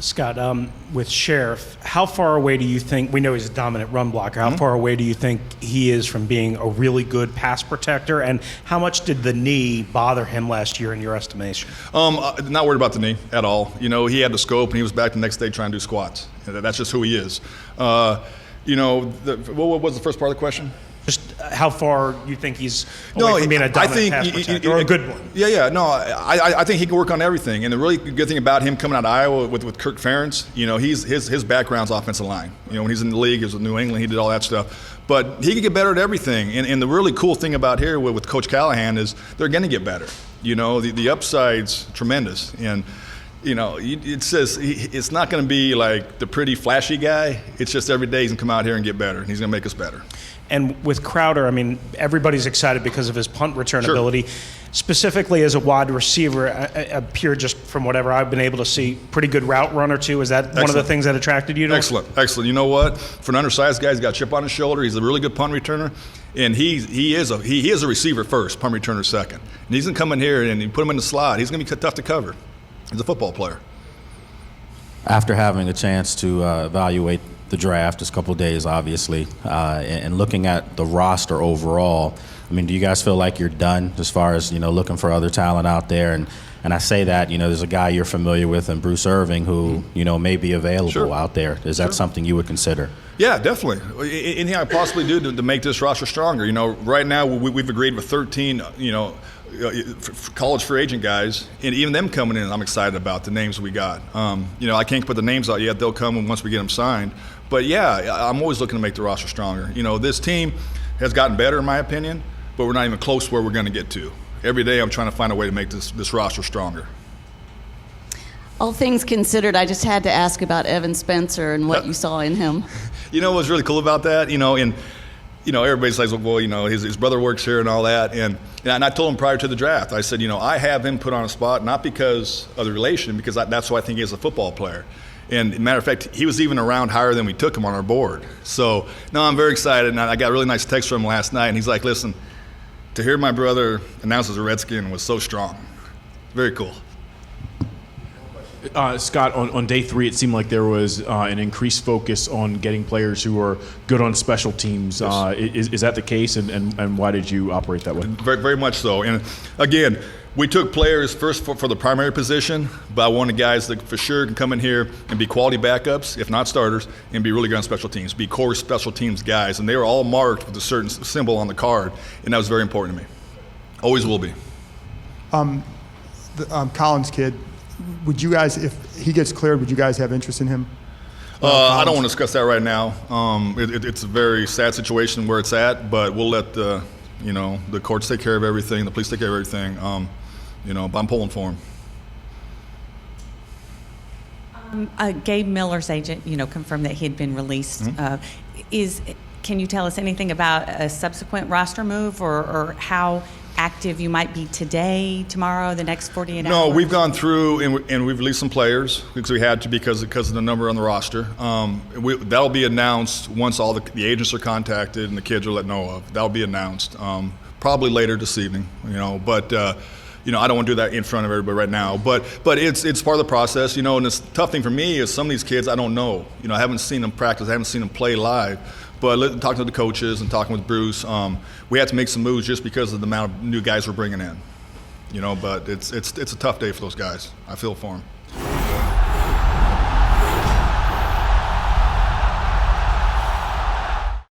Scott, with Sheriff, how far away do you think, we know he's a dominant run blocker, how far away do you think he is from being a really good pass protector, and how much did the knee bother him last year in your estimation? Not worried about the knee at all. You know, he had the scope and he was back the next day trying to do squats. That's just who he is. What was the first part of the question? Just how far you think he's away from being a dominant pass protector, or a good one? I think he can work on everything. And the really good thing about him coming out of Iowa with Kirk Ferentz, you know, his background's offensive line. You know, when he's in the league, he was with New England, he did all that stuff. But he can get better at everything. And the really cool thing about here with Coach Callahan is they're going to get better. You know, the upside's tremendous. And you know, it says it's not going to be like the pretty flashy guy. It's just every day he's going to come out here and get better, and he's going to make us better. And with Crowder, I mean, everybody's excited because of his punt return ability. Specifically as a wide receiver, appeared, just from whatever I've been able to see, pretty good route runner too. Is that one of the things that attracted you to him? Excellent. You know what? For an undersized guy, he's got a chip on his shoulder. He's a really good punt returner. And he is a receiver first, punt returner second. And he's going to come in here and you put him in the slot. He's going to be tough to cover. He's a football player. After having a chance to evaluate the draft, just a couple of days, obviously, and looking at the roster overall, I mean, do you guys feel like you're done as far as, you know, looking for other talent out there? And I say that, you know, there's a guy you're familiar with in Bruce Irving who, you know, may be available out there. Is that something you would consider? Yeah, definitely. Anything I possibly do to make this roster stronger. You know, right now we've agreed with 13, you know, college free agent guys, and even them coming in, I'm excited about the names we got. You know, I can't put the names out yet. They'll come once we get them signed. But yeah, I'm always looking to make the roster stronger. You know, this team has gotten better in my opinion, but we're not even close to where we're going to get to. Every day I'm trying to find a way to make this roster stronger. All things considered, I just had to ask about Evan Spencer and what you saw in him. You know what's really cool about that? You know, everybody's like, well, you know, his brother works here and all that. And I told him prior to the draft, I said, you know, I have him put on a spot, not because of the relation, because that's who I think he is a football player. And matter of fact, he was even around higher than we took him on our board. So, no, I'm very excited. And I got a really nice text from him last night. And he's like, listen, to hear my brother announced as a Redskin was so strong. Very cool. Scott, on day 3, it seemed like there was an increased focus on getting players who are good on special teams. Yes. Is that the case, and why did you operate that way? Very, very much so. And again, we took players first for the primary position, but I wanted guys that for sure can come in here and be quality backups, if not starters, and be really good on special teams, be core special teams guys. And they were all marked with a certain symbol on the card, and that was very important to me. Always will be. Collins kid, would you guys, if he gets cleared, would you guys have interest in him? I don't want to discuss that right now. It's a very sad situation where it's at, but we'll let the courts take care of everything, the police take care of everything. But I'm pulling for him. Gabe Miller's agent, confirmed that he had been released. Mm-hmm. Can you tell us anything about a subsequent roster move, or how active you might be today, tomorrow, the next 48 hours? No, we've gone through and we've released some players because we had to because of the number on the roster. That'll be announced once all the agents are contacted and the kids are let know of. That'll be announced probably later this evening. But I don't want to do that in front of everybody right now. But it's part of the process. And the tough thing for me is some of these kids I don't know. I haven't seen them practice. I haven't seen them play live. But talking to the coaches and talking with Bruce, we had to make some moves just because of the amount of new guys we're bringing in. But it's a tough day for those guys. I feel for them.